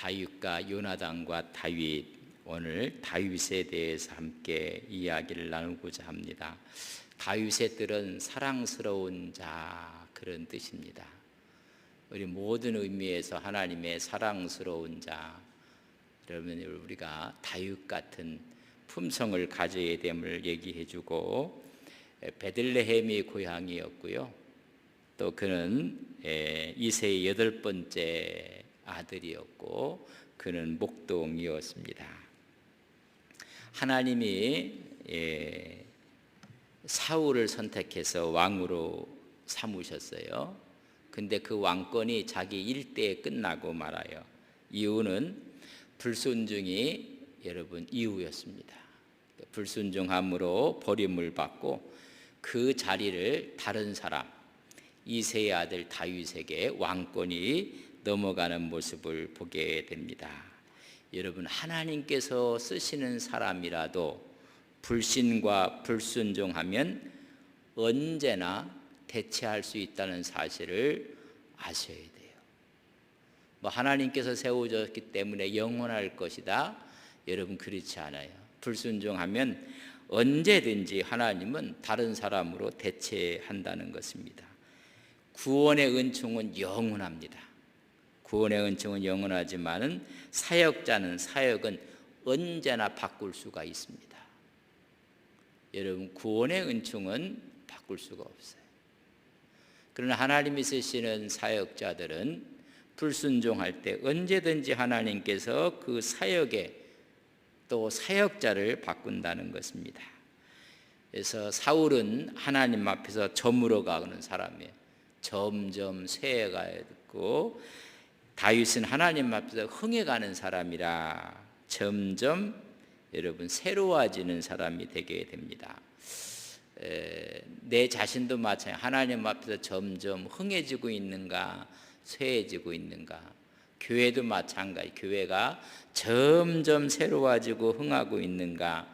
다윗과 요나단과 다윗, 오늘 다윗에 대해서 함께 이야기를 나누고자 합니다. 다윗의 뜻은 사랑스러운 자, 그런 뜻입니다. 우리 모든 의미에서 하나님의 사랑스러운 자, 그러면 우리가 다윗 같은 품성을 가져야 됨을 얘기해주고, 베들레헴이 고향이었고요, 또 그는 이새의 8번째 아들이었고 그는 목동이었습니다. 하나님이 사울을 선택해서 왕으로 삼으셨어요. 근데 그 왕권이 자기 일대에 끝나고 말아요. 이유는 불순종이 여러분 이유였습니다. 불순종함으로 버림을 받고 그 자리를 다른 사람, 이새의 아들 다윗에게 왕권이 넘어가는 모습을 보게 됩니다. 여러분, 하나님께서 쓰시는 사람이라도 불신과 불순종하면 언제나 대체할 수 있다는 사실을 아셔야 돼요. 하나님께서 세워졌기 때문에 영원할 것이다, 여러분 그렇지 않아요. 불순종하면 언제든지 하나님은 다른 사람으로 대체한다는 것입니다. 구원의 은총은 영원합니다. 구원의 은총은 영원하지만은 사역은 언제나 바꿀 수가 있습니다. 여러분, 구원의 은총은 바꿀 수가 없어요. 그러나 하나님이 쓰시는 사역자들은 불순종할 때 언제든지 하나님께서 그 사역에 또 사역자를 바꾼다는 것입니다. 그래서 사울은 하나님 앞에서 저물어 가는 사람이에요. 점점 쇠해가고, 다윗은 하나님 앞에서 흥해가는 사람이라 점점 여러분 새로워지는 사람이 되게 됩니다. 내 자신도 마찬가지, 하나님 앞에서 점점 흥해지고 있는가 쇠해지고 있는가. 교회도 마찬가지, 교회가 점점 새로워지고 흥하고 있는가,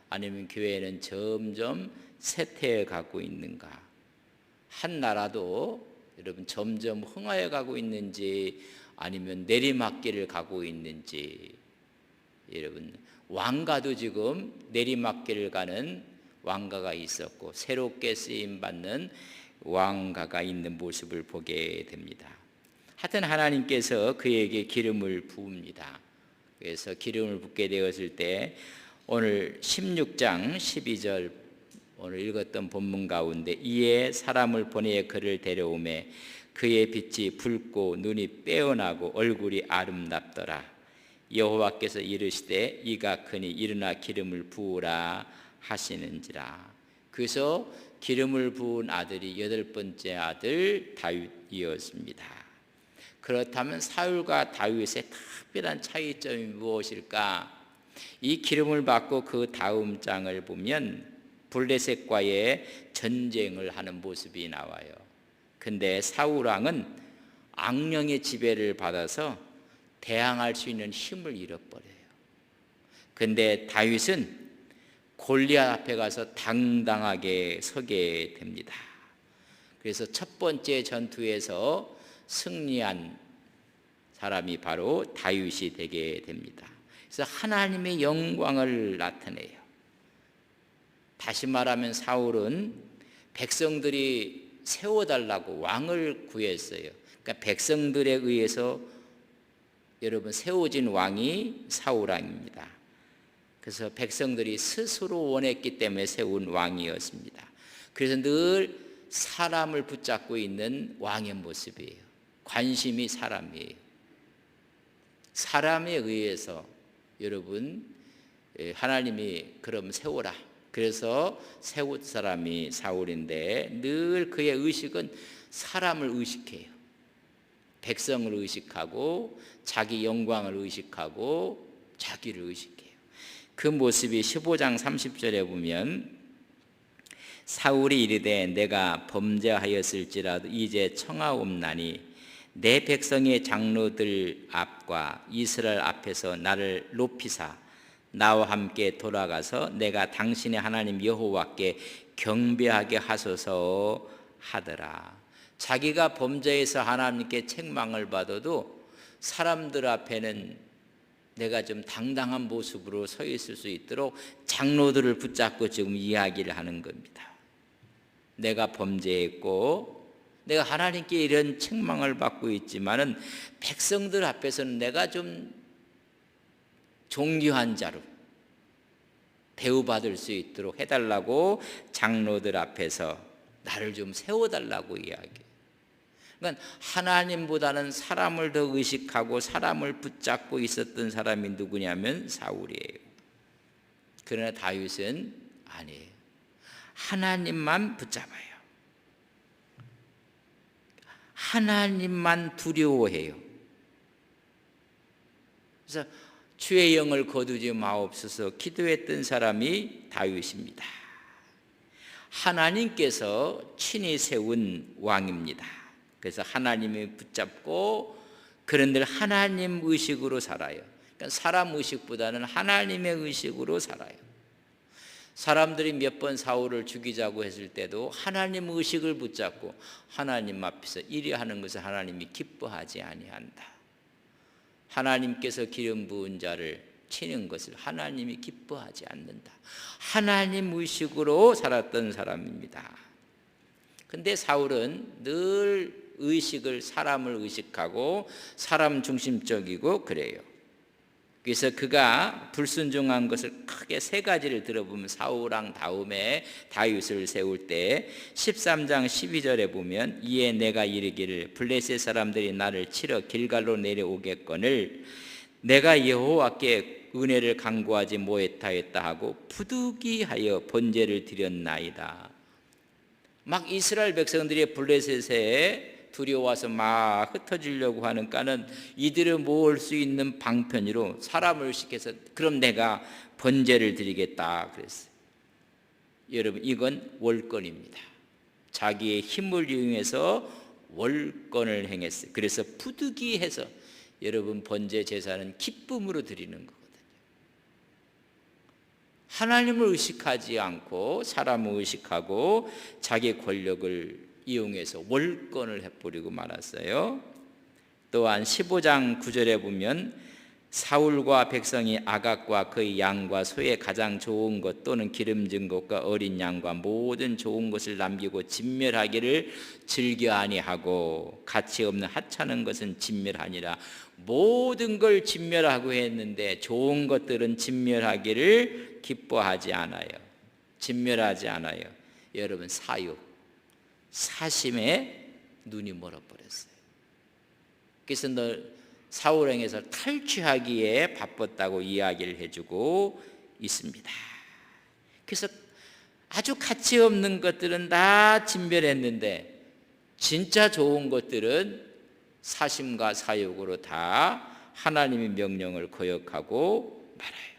아니면 교회는 점점 쇠퇴해 가고 있는가. 한 나라도 여러분 점점 흥하여 가고 있는지 아니면 내리막길을 가고 있는지. 여러분, 왕가도 지금 내리막길을 가는 왕가가 있었고 새롭게 쓰임받는 왕가가 있는 모습을 보게 됩니다. 하여튼 하나님께서 그에게 기름을 부읍니다. 그래서 기름을 붓게 되었을 때 오늘 16장 12절 오늘 읽었던 본문 가운데, 이에 사람을 보내 그를 데려오매 그의 빛이 붉고 눈이 빼어나고 얼굴이 아름답더라. 여호와께서 이르시되 이가 크니 일어나 기름을 부으라 하시는지라. 그래서 기름을 부은 아들이 8번째 아들 다윗이었습니다. 그렇다면 사울과 다윗의 특별한 차이점이 무엇일까? 이 기름을 받고 그 다음 장을 보면 블레셋과의 전쟁을 하는 모습이 나와요. 근데 사울 왕은 악령의 지배를 받아서 대항할 수 있는 힘을 잃어버려요. 근데 다윗은 골리앗 앞에 가서 당당하게 서게 됩니다. 그래서 첫 번째 전투에서 승리한 사람이 바로 다윗이 되게 됩니다. 그래서 하나님의 영광을 나타내요. 다시 말하면 사울은 백성들이 세워달라고 왕을 구했어요. 그러니까 백성들에 의해서 여러분 세워진 왕이 사울 왕입니다. 그래서 백성들이 스스로 원했기 때문에 세운 왕이었습니다. 그래서 늘 사람을 붙잡고 있는 왕의 모습이에요. 관심이 사람이에요. 사람에 의해서 여러분 하나님이 그럼 세워라, 그래서 세운 사람이 사울인데 늘 그의 의식은 사람을 의식해요. 백성을 의식하고 자기 영광을 의식하고 자기를 의식해요. 그 모습이 15장 30절에 보면, 사울이 이르되 내가 범죄하였을지라도 이제 청하옵나니 내 백성의 장로들 앞과 이스라엘 앞에서 나를 높이사 나와 함께 돌아가서 내가 당신의 하나님 여호와께 경배하게 하소서 하더라. 자기가 범죄해서 하나님께 책망을 받아도 사람들 앞에는 내가 좀 당당한 모습으로 서 있을 수 있도록 장로들을 붙잡고 지금 이야기를 하는 겁니다. 내가 범죄했고 내가 하나님께 이런 책망을 받고 있지만은 백성들 앞에서는 내가 좀 존귀한 자로 대우받을 수 있도록 해달라고 장로들 앞에서 나를 좀 세워달라고 이야기해요. 그러니까 하나님보다는 사람을 더 의식하고 사람을 붙잡고 있었던 사람이 누구냐면 사울이에요. 그러나 다윗은 아니에요. 하나님만 붙잡아요. 하나님만 두려워해요. 그래서 주의 영을 거두지 마옵소서 기도했던 사람이 다윗입니다. 하나님께서 친히 세운 왕입니다. 그래서 하나님이 붙잡고 그런들 하나님 의식으로 살아요. 그러니까 사람 의식보다는 하나님의 의식으로 살아요. 사람들이 몇 번 사울을 죽이자고 했을 때도 하나님 의식을 붙잡고 하나님 앞에서 이리 하는 것을 하나님이 기뻐하지 아니한다. 하나님께서 기름 부은 자를 치는 것을 하나님이 기뻐하지 않는다. 하나님 의식으로 살았던 사람입니다. 근데 사울은 늘 사람을 의식하고 사람 중심적이고 그래요. 그래서 그가 불순종한 것을 크게 세 가지를 들어보면 사울왕 다음에 다윗을 세울 때 13장 12절에 보면 이에 내가 이르기를 블레셋 사람들이 나를 치러 길갈로 내려오겠거늘 내가 여호와께 은혜를 간구하지 못하였다 하고 부득이하여 번제를 드렸나이다. 막 이스라엘 백성들이 블레셋에 두려워서 막 흩어지려고 하니까는 이들을 모을 수 있는 방편으로 사람을 시켜서 그럼 내가 번제를 드리겠다 그랬어요. 여러분 이건 월권입니다. 자기의 힘을 이용해서 월권을 행했어요. 그래서 부득이해서 여러분 번제 제사는 기쁨으로 드리는 거거든요. 하나님을 의식하지 않고 사람을 의식하고 자기 권력을 이용해서 월권을 해버리고 말았어요. 또한 15장 9절에 보면 사울과 백성이 아각과 그의 양과 소의 가장 좋은 것 또는 기름진 것과 어린 양과 모든 좋은 것을 남기고 진멸하기를 즐겨 아니하고 가치 없는 하찮은 것은 진멸하니라. 모든 걸 진멸하고 했는데 좋은 것들은 진멸하기를 기뻐하지 않아요. 진멸하지 않아요. 여러분 사심에 눈이 멀어버렸어요. 그래서 사울왕에서 탈취하기에 바빴다고 이야기를 해주고 있습니다. 그래서 아주 가치 없는 것들은 다 진멸했는데 진짜 좋은 것들은 사심과 사욕으로 다 하나님의 명령을 거역하고 말아요.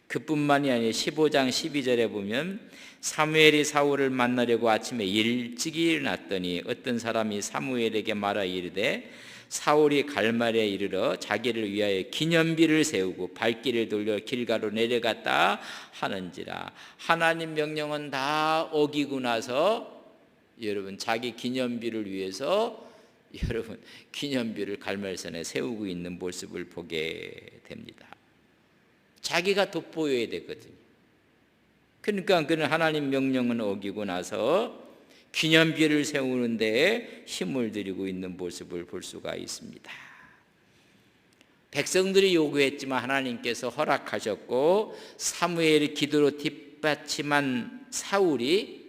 그뿐만이 아니라 15장 12절에 보면 사무엘이 사울을 만나려고 아침에 일찍이 일어났더니 어떤 사람이 사무엘에게 말하 이르되 사울이 갈말에 이르러 자기를 위하여 기념비를 세우고 발길을 돌려 길가로 내려갔다 하는지라. 하나님 명령은 다 어기고 나서 여러분 자기 기념비를 위해서 여러분 기념비를 갈멜산에 세우고 있는 모습을 보게 됩니다. 자기가 돋보여야 되거든요. 그러니까 그는 하나님 명령은 어기고 나서 기념비를 세우는데 힘을 들이고 있는 모습을 볼 수가 있습니다. 백성들이 요구했지만 하나님께서 허락하셨고 사무엘이 기도로 뒷받침한 사울이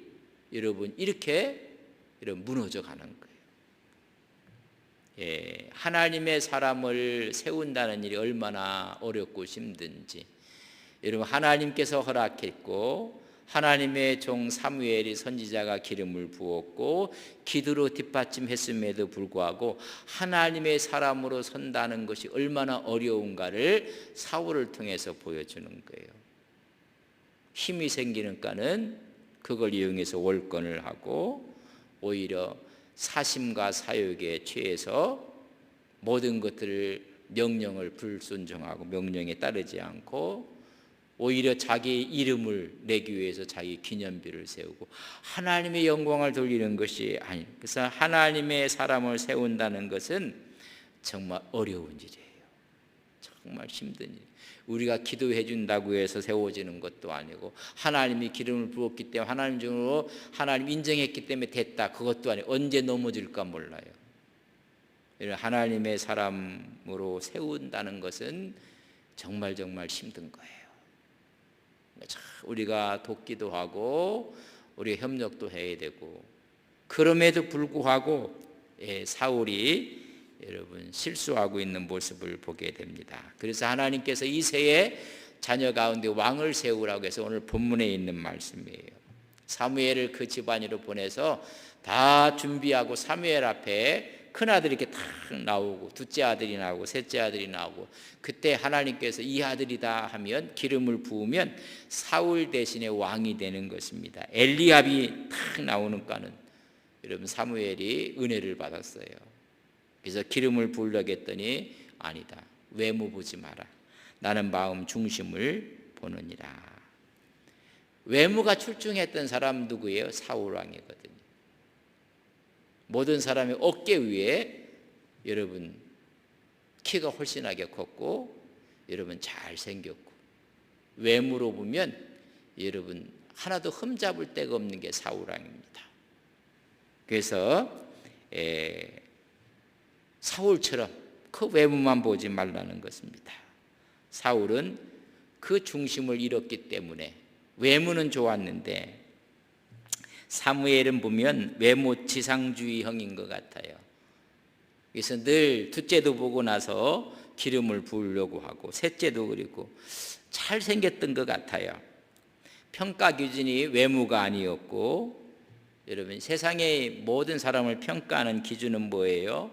여러분 이렇게 무너져 가는 거예요. 하나님의 사람을 세운다는 일이 얼마나 어렵고 힘든지 여러분 하나님께서 허락했고 하나님의 종 사무엘이 선지자가 기름을 부었고 기도로 뒷받침했음에도 불구하고 하나님의 사람으로 선다는 것이 얼마나 어려운가를 사울을 통해서 보여주는 거예요. 힘이 생기니까는 그걸 이용해서 월권을 하고 오히려 사심과 사욕에 취해서 모든 것들을 명령을 불순종하고 명령에 따르지 않고 오히려 자기 이름을 내기 위해서 자기 기념비를 세우고 하나님의 영광을 돌리는 것이 아니. 그래서 하나님의 사람을 세운다는 것은 정말 어려운 일이에요. 정말 힘든 일. 우리가 기도해 준다고 해서 세워지는 것도 아니고, 하나님이 기름을 부었기 때문에 하나님 중으로 하나님 인정했기 때문에 됐다, 그것도 아니고, 언제 넘어질까 몰라요. 하나님의 사람으로 세운다는 것은 정말 정말 힘든 거예요. 우리가 돕기도 하고 우리가 협력도 해야 되고, 그럼에도 불구하고 사울이 여러분 실수하고 있는 모습을 보게 됩니다. 그래서 하나님께서 이새의 자녀 가운데 왕을 세우라고 해서 오늘 본문에 있는 말씀이에요. 사무엘을 그 집안으로 보내서 다 준비하고 사무엘 앞에 큰아들이 이렇게 탁 나오고, 둘째 아들이 나오고, 셋째 아들이 나오고, 그때 하나님께서 이 아들이다 하면 기름을 부으면 사울 대신에 왕이 되는 것입니다. 엘리압이 탁 나오니까는 여러분 사무엘이 은혜를 받았어요. 그래서 기름을 부으려고 했더니 아니다, 외모 보지 마라, 나는 마음 중심을 보느니라. 외모가 출중했던 사람 누구예요? 사울 왕이거든요. 모든 사람의 어깨 위에 여러분 키가 훨씬하게 컸고, 여러분 잘생겼고, 외모로 보면 여러분 하나도 흠잡을 데가 없는 게 사울 왕입니다. 그래서 사울처럼 그 외모만 보지 말라는 것입니다. 사울은 그 중심을 잃었기 때문에 외모는 좋았는데, 사무엘은 보면 외모 지상주의형인 것 같아요. 그래서 늘 둘째도 보고 나서 기름을 부으려고 하고, 셋째도 그리고 잘생겼던 것 같아요. 평가 기준이 외모가 아니었고, 여러분 세상의 모든 사람을 평가하는 기준은 뭐예요?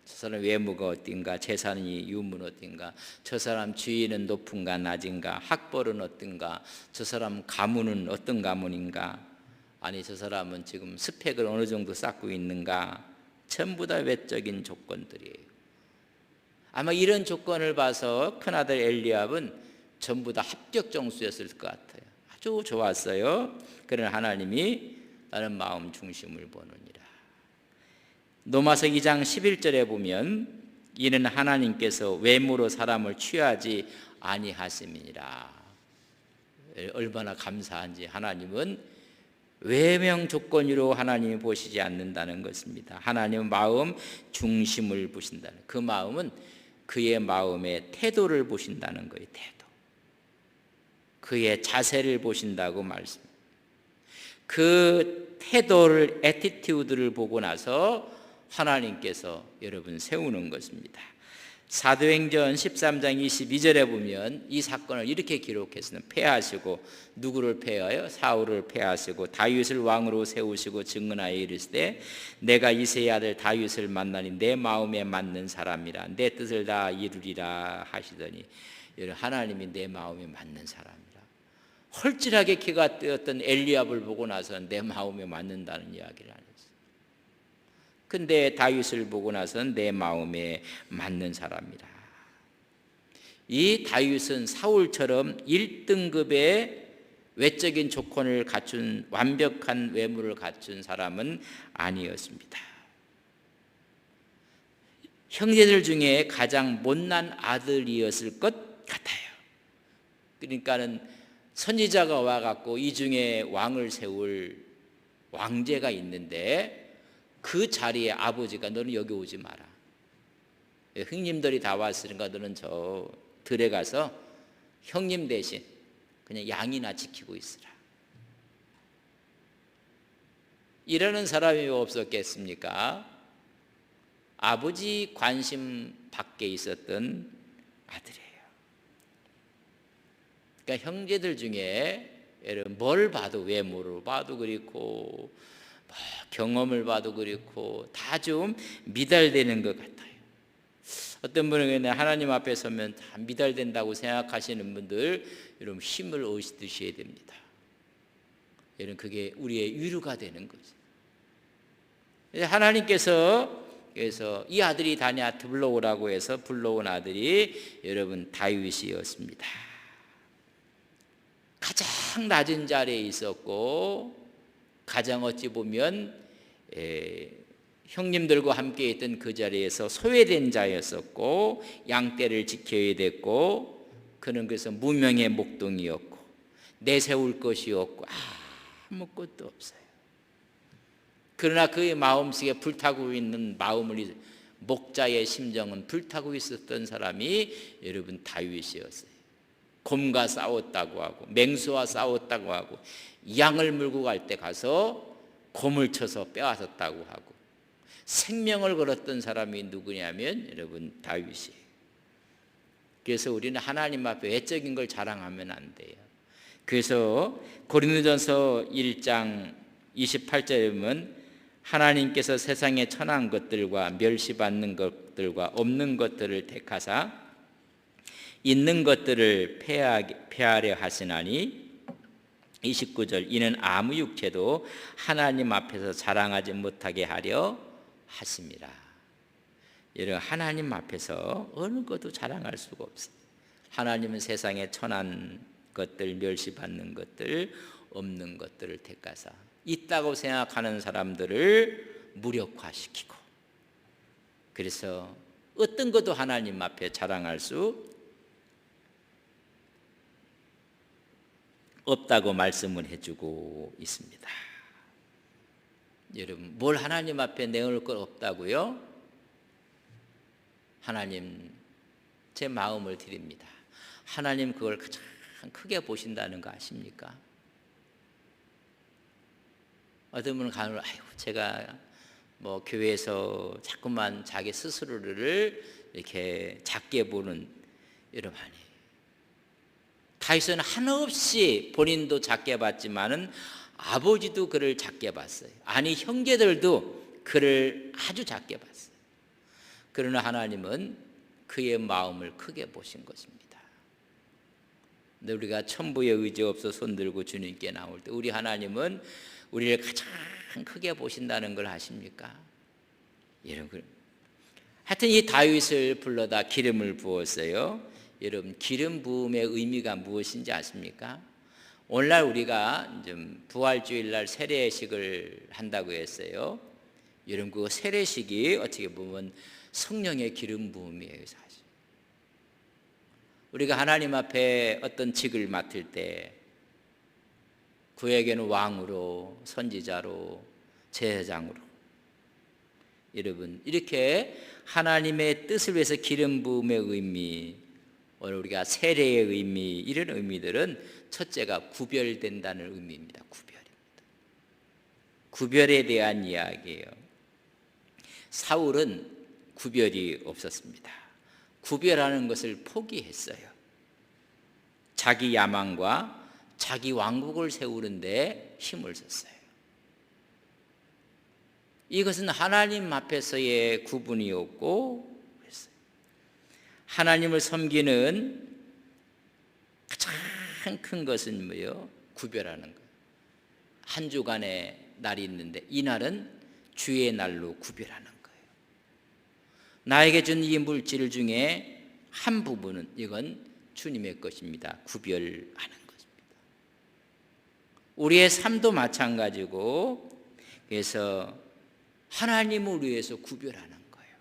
저 사람 외모가 어떤가, 재산이 유문 어떤가, 저 사람 지위는 높은가 낮은가, 학벌은 어떤가, 저 사람 가문은 어떤 가문인가, 아니 저 사람은 지금 스펙을 어느 정도 쌓고 있는가, 전부 다 외적인 조건들이에요. 아마 이런 조건을 봐서 큰아들 엘리압은 전부 다 합격 점수였을 것 같아요. 아주 좋았어요. 그러나 하나님이 나는 마음 중심을 보느니라. 로마서 2장 11절에 보면 이는 하나님께서 외모로 사람을 취하지 아니하심이니라. 얼마나 감사한지, 하나님은 외명 조건으로 하나님이 보시지 않는다는 것입니다. 하나님은 마음 중심을 보신다는, 그 마음은 그의 마음의 태도를 보신다는 거예요. 태도, 그의 자세를 보신다고 말씀. 그 태도를, 애티튜드를 보고 나서 하나님께서 여러분 세우는 것입니다. 사도행전 13장 22절에 보면 이 사건을 이렇게 기록했습니다. 패하시고, 누구를 패하여? 사울을 패하시고 다윗을 왕으로 세우시고 증언하여 이르시되 내가 이새의 아들 다윗을 만나니 내 마음에 맞는 사람이라, 내 뜻을 다 이루리라 하시더니, 하나님이 내 마음에 맞는 사람이라. 헐질하게 키가 뜨었던 엘리압을 보고 나서는 내 마음에 맞는다는 이야기를 안 했어요. 근데 다윗을 보고 나서는 내 마음에 맞는 사람이라. 이 다윗은 사울처럼 1등급의 외적인 조건을 갖춘, 완벽한 외모를 갖춘 사람은 아니었습니다. 형제들 중에 가장 못난 아들이었을 것 같아요. 그러니까는 선지자가 와갖고 이 중에 왕을 세울 왕제가 있는데, 그 자리에 아버지가 너는 여기 오지 마라, 형님들이 다 왔으니까 너는 저 들에 가서 형님 대신 그냥 양이나 지키고 있으라. 이러는 사람이 없었겠습니까? 아버지 관심 밖에 있었던 아들이에요. 그러니까 형제들 중에 뭘 봐도, 외모를 봐도 그렇고 경험을 봐도 그렇고 다 좀 미달되는 것 같아요. 어떤 분은 하나님 앞에 서면 다 미달된다고 생각하시는 분들, 여러분 힘을 얻으셔야 됩니다. 여러분 그게 우리의 위로가 되는 거죠. 하나님께서 그래서 이 아들이 다냐 불러오라고 해서 불러온 아들이 여러분 다윗이었습니다. 가장 낮은 자리에 있었고, 가장 어찌 보면 형님들과 함께 있던 그 자리에서 소외된 자였었고 양떼를 지켜야 됐고 그는 그래서 무명의 목동이었고 내세울 것이 없고 아무것도 없어요. 그러나 그의 마음속에 불타고 있는 마음을 목자의 심정은 불타고 있었던 사람이 여러분 다윗이었어요. 곰과 싸웠다고 하고 맹수와 싸웠다고 하고 양을 물고 갈 때 가서 곰을 쳐서 빼앗았다고 하고 생명을 걸었던 사람이 누구냐면 여러분 다윗이에요. 그래서 우리는 하나님 앞에 외적인 걸 자랑하면 안 돼요. 그래서 고린도전서 1장 28절에 보면 하나님께서 세상에 천한 것들과 멸시받는 것들과 없는 것들을 택하사 있는 것들을 폐하려 하시나니 29절 이는 아무 육체도 하나님 앞에서 자랑하지 못하게 하려 하심이라. 여러분 하나님 앞에서 어느 것도 자랑할 수가 없어요. 하나님은 세상에 천한 것들 멸시받는 것들 없는 것들을 택하사 있다고 생각하는 사람들을 무력화시키고 그래서 어떤 것도 하나님 앞에 자랑할 수 없다고 말씀을 해주고 있습니다. 여러분 뭘 하나님 앞에 내놓을 것 없다고요? 하나님 제 마음을 드립니다. 하나님 그걸 가장 크게 보신다는 거 아십니까? 어떤 분은 가면 제가 뭐 교회에서 자꾸만 자기 스스로를 이렇게 작게 보는 여러분 아니에요. 다윗은 한없이 본인도 작게 봤지만은 아버지도 그를 작게 봤어요. 아니 형제들도 그를 아주 작게 봤어요. 그러나 하나님은 그의 마음을 크게 보신 것입니다. 근데 우리가 천부의 의지 없어 손들고 주님께 나올 때 우리 하나님은 우리를 가장 크게 보신다는 걸 아십니까? 여러분, 하여튼 이 다윗을 불러다 기름을 부었어요. 여러분 기름 부음의 의미가 무엇인지 아십니까? 오늘날 우리가 부활주일날 세례식을 한다고 했어요. 여러분 그 세례식이 어떻게 보면 성령의 기름 부음이에요. 사실 우리가 하나님 앞에 어떤 직을 맡을 때 그에게는 왕으로 선지자로 제사장으로 여러분 이렇게 하나님의 뜻을 위해서 기름 부음의 의미 오늘 우리가 세례의 의미 이런 의미들은 첫째가 구별된다는 의미입니다. 구별에 대한 이야기예요. 사울은 구별이 없었습니다. 구별하는 것을 포기했어요. 자기 야망과 자기 왕국을 세우는데 힘을 썼어요. 이것은 하나님 앞에서의 구분이었고 하나님을 섬기는 가장 큰 것은 뭐예요? 구별하는 거예요. 한 주간의 날이 있는데 이 날은 주의 날로 구별하는 거예요. 나에게 준 이 물질 중에 한 부분은 이건 주님의 것입니다. 구별하는 것입니다. 우리의 삶도 마찬가지고 그래서 하나님을 위해서 구별하는 거예요.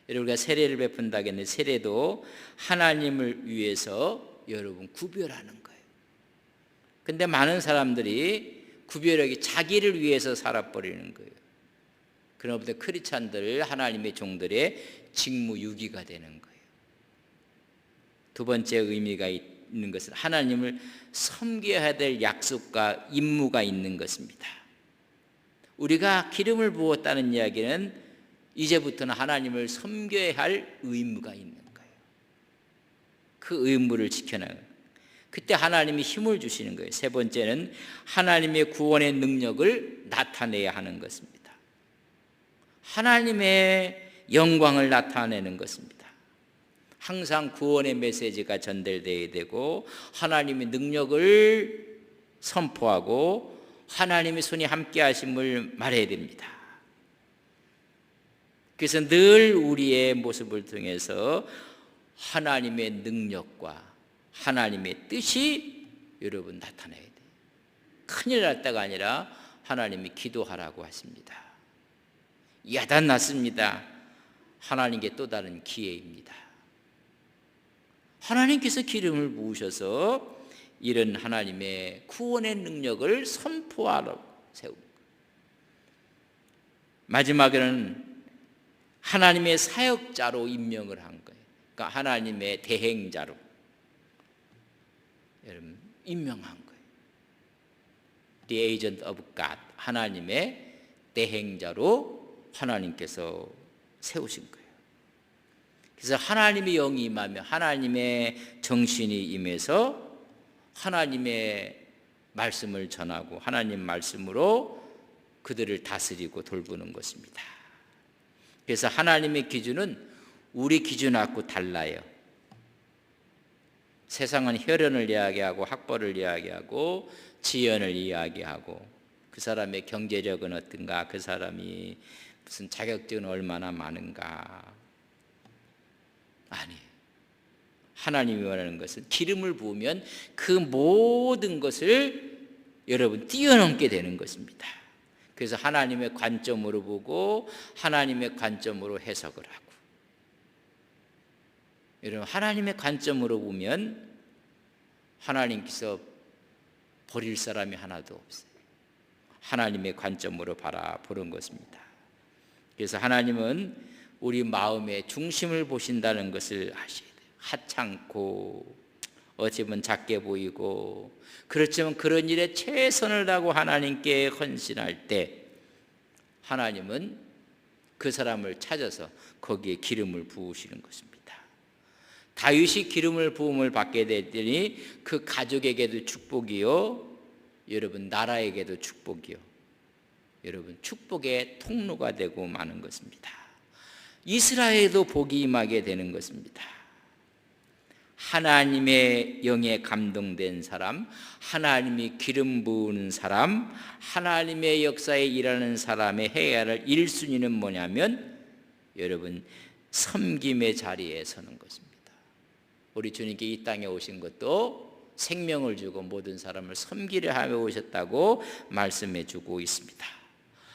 우리가 세례를 베푼다고 했는데 세례도 하나님을 위해서 여러분 구별하는 거예요. 근데 많은 사람들이 구별하기 자기를 위해서 살아버리는 거예요. 그러므로 크리스찬들 하나님의 종들의 직무유기가 되는 거예요. 두 번째 의미가 있는 것은 하나님을 섬겨야 될 약속과 임무가 있는 것입니다. 우리가 기름을 부었다는 이야기는 이제부터는 하나님을 섬겨야 할 의무가 있는 거예요. 그 의무를 지켜나가는 그때 하나님이 힘을 주시는 거예요. 세 번째는 하나님의 구원의 능력을 나타내야 하는 것입니다. 하나님의 영광을 나타내는 것입니다. 항상 구원의 메시지가 전달되어야 되고 하나님의 능력을 선포하고 하나님의 손이 함께 하심을 말해야 됩니다. 그래서 늘 우리의 모습을 통해서 하나님의 능력과 하나님의 뜻이 여러분 나타나야 돼요. 큰일 날 때가 아니라 하나님이 기도하라고 하십니다. 야단났습니다. 하나님께 또 다른 기회입니다. 하나님께서 기름을 부으셔서 이런 하나님의 구원의 능력을 선포하러 세운 거예요. 마지막에는 하나님의 사역자로 임명을 한 거예요. 그러니까 하나님의 대행자로 여러분 임명한 거예요. The agent of God, 하나님의 대행자로 하나님께서 세우신 거예요. 그래서 하나님의 영이 임하며 하나님의 정신이 임해서 하나님의 말씀을 전하고 하나님 말씀으로 그들을 다스리고 돌보는 것입니다. 그래서 하나님의 기준은 우리 기준하고 달라요. 세상은 혈연을 이야기하고 학벌을 이야기하고 지연을 이야기하고 그 사람의 경제력은 어떤가, 그 사람이 무슨 자격증은 얼마나 많은가. 아니에요. 하나님이 원하는 것은 기름을 부으면 그 모든 것을 여러분 뛰어넘게 되는 것입니다. 그래서 하나님의 관점으로 보고 하나님의 관점으로 해석을 하고, 여러분 하나님의 관점으로 보면 하나님께서 버릴 사람이 하나도 없어요. 하나님의 관점으로 바라보는 것입니다. 그래서 하나님은 우리 마음의 중심을 보신다는 것을 아셔야 돼요. 하찮고 어찌 보면 작게 보이고, 그렇지만 그런 일에 최선을 다하고 하나님께 헌신할 때 하나님은 그 사람을 찾아서 거기에 기름을 부으시는 것입니다. 다윗이 기름을 부음을 받게 됐더니 그 가족에게도 축복이요, 여러분 나라에게도 축복이요, 여러분 축복의 통로가 되고 마는 것입니다. 이스라엘에도 복이 임하게 되는 것입니다. 하나님의 영에 감동된 사람, 하나님이 기름 부으는 사람, 하나님의 역사에 일하는 사람의 해야 할 1순위는 뭐냐면 여러분 섬김의 자리에 서는 것입니다. 우리 주님께 이 땅에 오신 것도 생명을 주고 모든 사람을 섬기려 하며 오셨다고 말씀해 주고 있습니다.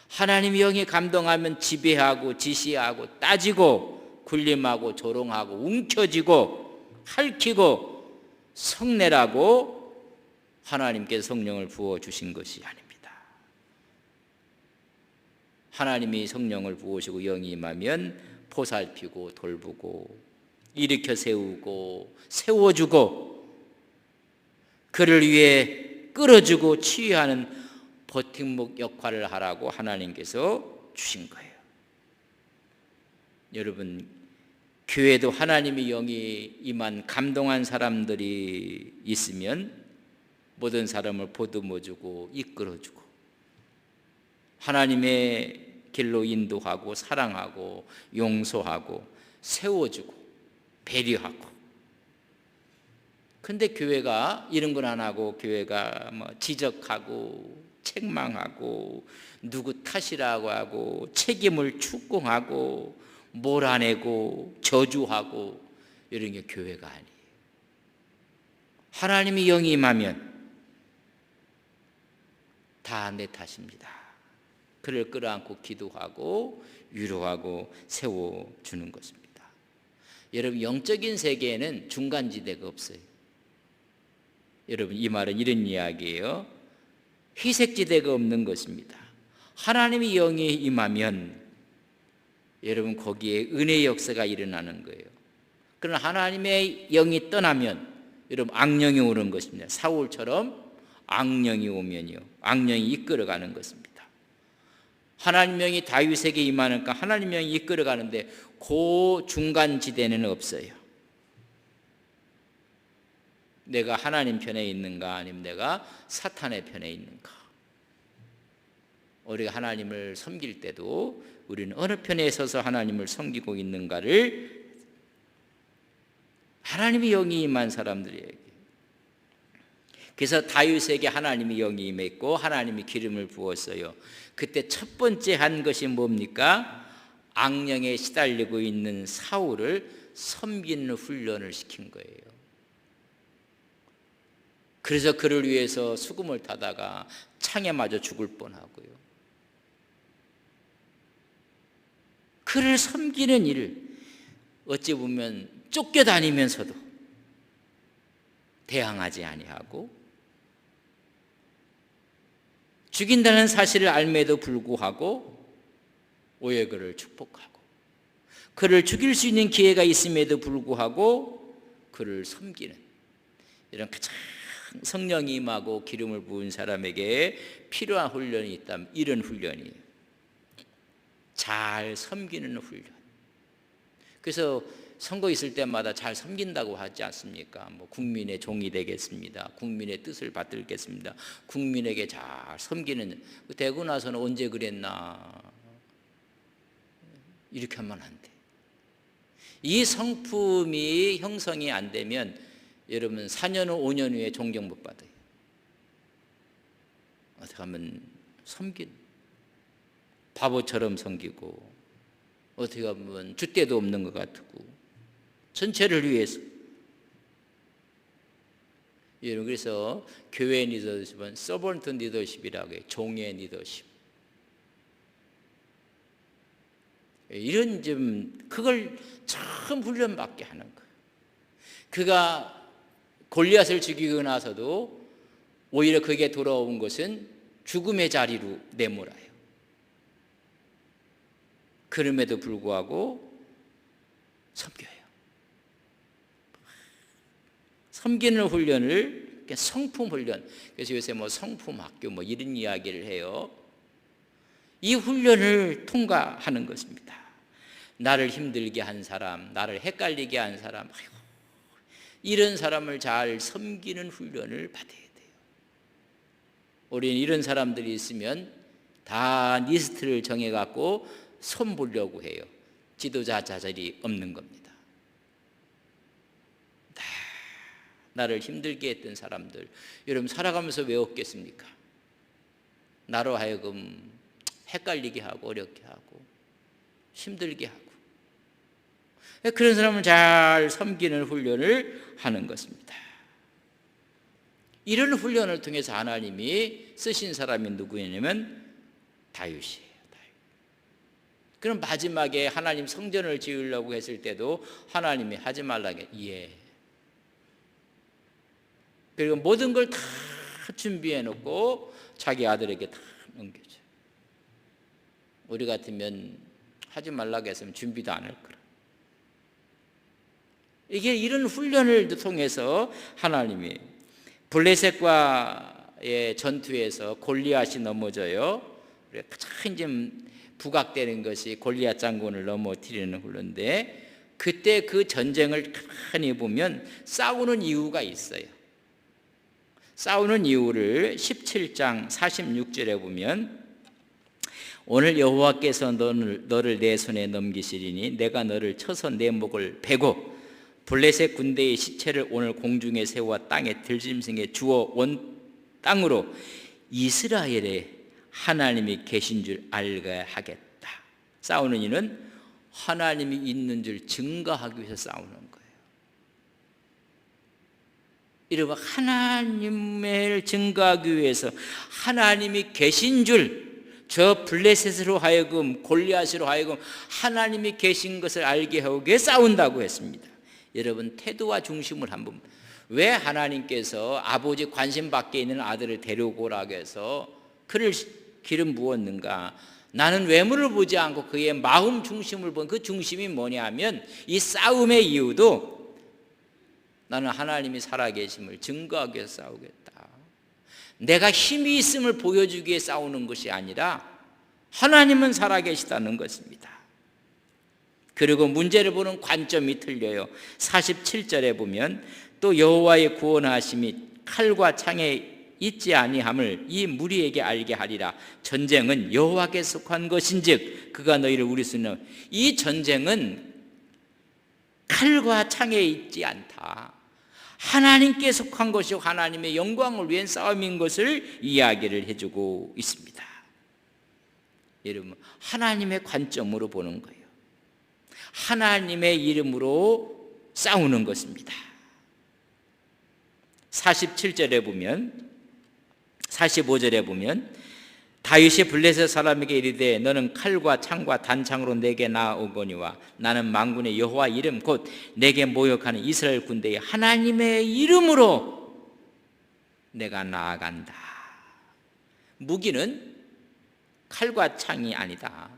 하나님의 영이 감동하면 지배하고 지시하고 따지고 군림하고 조롱하고 움켜쥐고 핥히고 성내라고 하나님께서 성령을 부어주신 것이 아닙니다. 하나님이 성령을 부으시고 영이 임하면 보살피고 돌보고 일으켜 세우고 세워주고 그를 위해 끌어주고 치유하는 버팀목 역할을 하라고 하나님께서 주신 거예요. 여러분 교회도 하나님의 영이 임한 감동한 사람들이 있으면 모든 사람을 보듬어주고 이끌어주고 하나님의 길로 인도하고 사랑하고 용서하고 세워주고 배려하고. 근데 교회가 이런 건 안 하고 교회가 뭐 지적하고 책망하고 누구 탓이라고 하고 책임을 추궁하고 몰아내고 저주하고 이런 게 교회가 아니에요. 하나님이 영이 임하면 다 내 탓입니다. 그를 끌어안고 기도하고 위로하고 세워주는 것입니다. 여러분 영적인 세계에는 중간지대가 없어요. 여러분 이 말은 이런 이야기예요. 희색지대가 없는 것입니다. 하나님의 영이 임하면 여러분 거기에 은혜의 역사가 일어나는 거예요. 그러나 하나님의 영이 떠나면 여러분 악령이 오는 것입니다. 사울처럼 악령이 오면요, 악령이 이끌어가는 것입니다. 하나님 영이 다윗에게 임하니까 하나님 영이 이끌어가는데 그 중간지대는 없어요. 내가 하나님 편에 있는가 아니면 내가 사탄의 편에 있는가. 우리가 하나님을 섬길 때도 우리는 어느 편에 서서 하나님을 섬기고 있는가를 하나님의 영이 임한 사람들에게. 그래서 다윗에게 하나님의 영이 임했고 하나님이 기름을 부었어요. 그때 첫 번째 한 것이 뭡니까? 악령에 시달리고 있는 사울을 섬기는 훈련을 시킨 거예요. 그래서 그를 위해서 수금을 타다가 창에 맞아 죽을 뻔하고요. 그를 섬기는 일을 어찌 보면 쫓겨다니면서도 대항하지 아니하고, 죽인다는 사실을 알매도 불구하고 오히려 그를 축복하고, 그를 죽일 수 있는 기회가 있음에도 불구하고 그를 섬기는, 이런 가장 성령이 임하고 기름을 부은 사람에게 필요한 훈련이 있다면 이런 훈련이에요. 잘 섬기는 훈련. 그래서 선거 있을 때마다 잘 섬긴다고 하지 않습니까? 뭐 국민의 종이 되겠습니다. 국민의 뜻을 받들겠습니다. 국민에게 잘 섬기는. 되고 나서는 언제 그랬나, 이렇게 하면 안 돼. 이 성품이 형성이 안 되면 여러분 4년 후 5년 후에 존경 못 받아요. 어떻게 하면 섬긴, 바보처럼 섬기고, 어떻게 하면 줏대도 없는 것 같고, 전체를 위해서. 여러분, 그래서 교회 리더십은 서번트 리더십이라고 해요. 종의 리더십. 이런 그걸 처음 훈련받게 하는 거예요. 그가 골리앗을 죽이고 나서도 오히려 그에게 돌아온 것은 죽음의 자리로 내몰아요. 그럼에도 불구하고 섬겨요. 섬기는 훈련을 성품 훈련. 그래서 요새 뭐 성품 학교 뭐 이런 이야기를 해요. 이 훈련을 통과하는 것입니다. 나를 힘들게 한 사람, 나를 헷갈리게 한 사람, 이런 사람을 잘 섬기는 훈련을 받아야 돼요. 우리는 이런 사람들이 있으면 다 리스트를 정해갖고 손 보려고 해요. 지도자 자질이 없는 겁니다. 다 나를 힘들게 했던 사람들, 여러분 살아가면서 왜 없겠습니까? 나로 하여금 헷갈리게 하고 어렵게 하고 힘들게 하고, 그런 사람을 잘 섬기는 훈련을 하는 것입니다. 이런 훈련을 통해서 하나님이 쓰신 사람이 누구냐면 다윗이에요. 그럼 마지막에 하나님 성전을 지으려고 했을 때도 하나님이 하지 말라게, 예. 그리고 모든 걸 다 준비해 놓고 자기 아들에게 다 넘겨줘요. 우리 같으면 하지 말라고 했으면 준비도 안 할 거라. 이게 이런 훈련을 통해서 하나님이, 블레셋과의 전투에서 골리앗이 넘어져요. 가장 좀 부각되는 것이 골리앗 장군을 넘어뜨리는 훈련인데, 그때 그 전쟁을 가만히 보면 싸우는 이유가 있어요. 싸우는 이유를 17장 46절에 보면, 오늘 여호와께서 너를 내 손에 넘기시리니 내가 너를 쳐서 내 목을 베고 블레셋 군대의 시체를 오늘 공중에 세워 땅에 들짐승에 주어 온 땅으로 이스라엘에 하나님이 계신 줄 알게 하겠다. 싸우는 이는 하나님이 있는 줄 증거하기 위해서 싸우는 거예요. 이러면 하나님을 증거하기 위해서 하나님이 계신 줄, 저 블레셋으로 하여금, 골리앗으로 하여금 하나님이 계신 것을 알게 하기 위해 싸운다고 했습니다. 여러분, 태도와 중심을 한번, 왜 하나님께서 아버지 관심 밖에 있는 아들을 데려오라고 해서 그를 기름 부었는가? 나는 외모를 보지 않고 그의 마음 중심을 본 그 중심이 뭐냐면, 이 싸움의 이유도 나는 하나님이 살아계심을 증거하기 위해서 싸우겠다. 내가 힘이 있음을 보여주기 위해 싸우는 것이 아니라 하나님은 살아계시다는 것입니다. 그리고 문제를 보는 관점이 틀려요. 47절에 보면 또 여호와의 구원하심이 칼과 창에 있지 아니함을 이 무리에게 알게 하리라. 전쟁은 여호와께 속한 것인즉 그가 너희를 우리 수는, 이 전쟁은 칼과 창에 있지 않다. 하나님께 속한 것이고 하나님의 영광을 위한 싸움인 것을 이야기를 해주고 있습니다. 여러분, 하나님의 관점으로 보는 거예요. 하나님의 이름으로 싸우는 것입니다. 47절에 보면, 45절에 보면 다윗이 블레셋 사람에게 이르되 너는 칼과 창과 단창으로 내게 나아오거니와 나는 만군의 여호와 이름 곧 내게 모욕하는 이스라엘 군대의 하나님의 이름으로 내가 나아간다. 무기는 칼과 창이 아니다.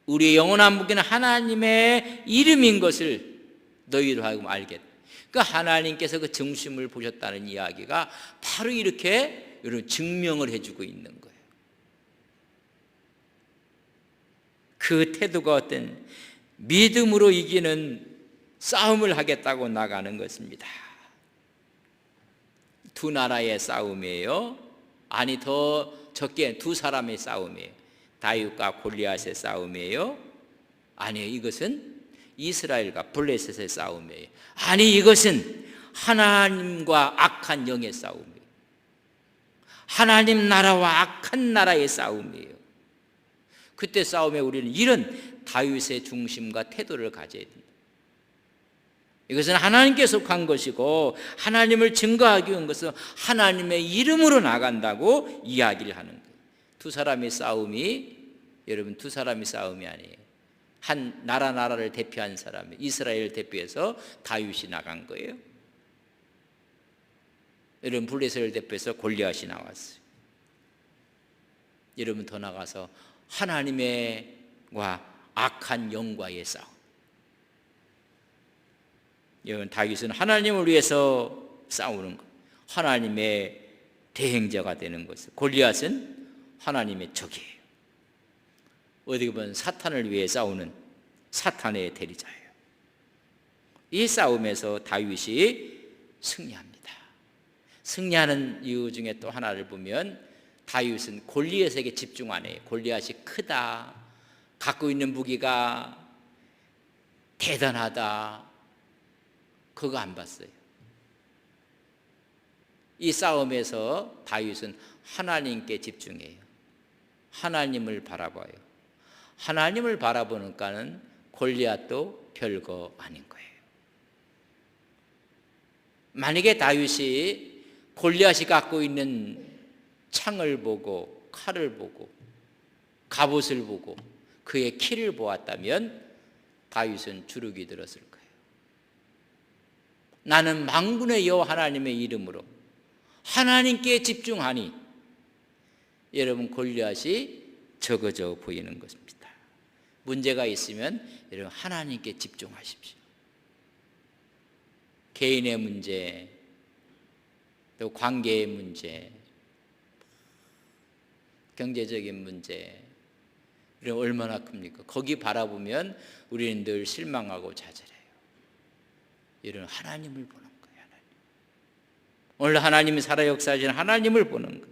우리의 영원한 무기는 하나님의 이름인 것을 너희로 하여금 알겠다. 그 하나님께서 그 정심을 보셨다는 이야기가 바로 이렇게 여러분 증명을 해주고 있는 거예요. 그 태도가 어떤 믿음으로 이기는 싸움을 하겠다고 나가는 것입니다. 두 나라의 싸움이에요. 아니 더 적게 두 사람의 싸움이에요. 다윗과 골리앗의 싸움이에요. 아니 이것은 이스라엘과 블레셋의 싸움이에요. 아니 이것은 하나님과 악한 영의 싸움이에요. 하나님 나라와 악한 나라의 싸움이에요. 그때 싸움에 우리는 이런 다윗의 중심과 태도를 가져야 됩니다. 이것은 하나님께 속한 것이고 하나님을 증거하기 위한 것은 하나님의 이름으로 나간다고 이야기를 하는 거예요. 두 사람의 싸움이 여러분 두 사람의 싸움이 아니에요. 한 나라를 대표한 사람이 이스라엘을 대표해서 다윗이 나간 거예요. 여러분 블레셋을 대표해서 골리앗이 나왔어요. 여러분 더 나가서 하나님과 악한 영과의 싸움. 여러분 다윗은 하나님을 위해서 싸우는 것, 하나님의 대행자가 되는 것을. 골리앗은 하나님의 적이에요. 어떻게 보면 사탄을 위해 싸우는 사탄의 대리자예요. 이 싸움에서 다윗이 승리합니다. 승리하는 이유 중에 또 하나를 보면 다윗은 골리앗에게 집중 안 해요. 골리앗이 크다, 갖고 있는 무기가 대단하다, 그거 안 봤어요. 이 싸움에서 다윗은 하나님께 집중해요. 하나님을 바라봐요. 하나님을 바라보니까는 골리앗도 별거 아닌 거예요. 만약에 다윗이 골리앗이 갖고 있는 창을 보고 칼을 보고 갑옷을 보고 그의 키를 보았다면 다윗은 주눅이 들었을 거예요. 나는 만군의 여호와 하나님의 이름으로 하나님께 집중하니 여러분 골리앗이 적어져 보이는 것입니다. 문제가 있으면 여러분 하나님께 집중하십시오. 개인의 문제, 또 관계의 문제, 경제적인 문제, 이런 얼마나 큽니까? 거기 바라보면 우리는 늘 실망하고 좌절해요. 이런 하나님을 보는 거예요. 하나님. 오늘 하나님이 살아 역사하시는 하나님을 보는 거예요.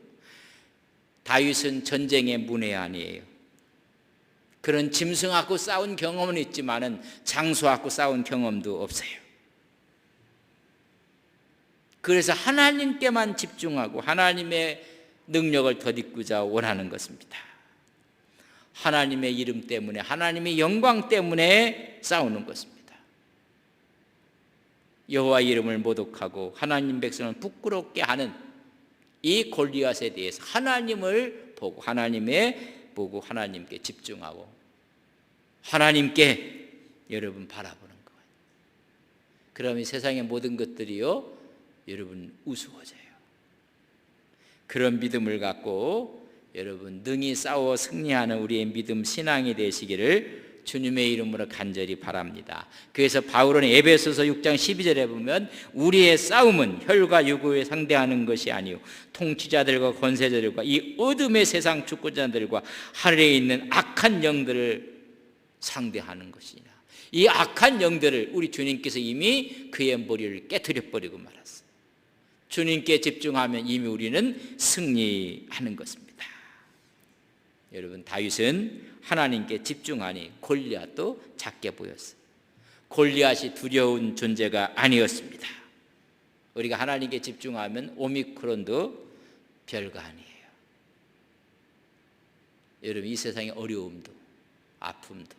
다윗은 전쟁의 문외 아니에요. 그런 짐승하고 싸운 경험은 있지만은 장수하고 싸운 경험도 없어요. 그래서 하나님께만 집중하고 하나님의 능력을 덧입고자 원하는 것입니다. 하나님의 이름 때문에, 하나님의 영광 때문에 싸우는 것입니다. 여호와 이름을 모독하고 하나님 백성을 부끄럽게 하는 이 골리앗에 대해서 하나님을 보고 하나님께 집중하고 하나님께 여러분 바라보는 거예요. 그러면 세상의 모든 것들이요 여러분 우스워져요. 그런 믿음을 갖고 여러분 능히 싸워 승리하는 우리의 믿음 신앙이 되시기를 주님의 이름으로 간절히 바랍니다. 그래서 바울은 에베소서 6장 12절에 보면 우리의 싸움은 혈과 육을 상대하는 것이 아니요 통치자들과 권세자들과 이 어둠의 세상 주권자들과 하늘에 있는 악한 영들을 상대하는 것이냐. 이 악한 영들을 우리 주님께서 이미 그의 머리를 깨트려 버리고 말았어요. 주님께 집중하면 이미 우리는 승리하는 것입니다. 여러분 다윗은 하나님께 집중하니 골리앗도 작게 보였어요. 골리앗이 두려운 존재가 아니었습니다. 우리가 하나님께 집중하면 오미크론도 별거 아니에요. 여러분 이 세상의 어려움도 아픔도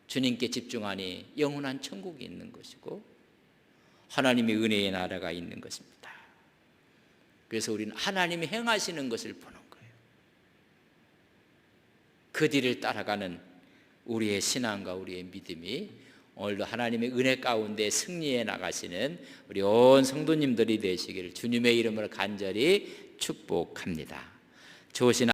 주님께 집중하니 영원한 천국이 있는 것이고 하나님의 은혜의 나라가 있는 것입니다. 그래서 우리는 하나님이 행하시는 것을 보는 거예요. 그 뒤를 따라가는 우리의 신앙과 우리의 믿음이 오늘도 하나님의 은혜 가운데 승리해 나가시는 우리 온 성도님들이 되시기를 주님의 이름으로 간절히 축복합니다. 좋으신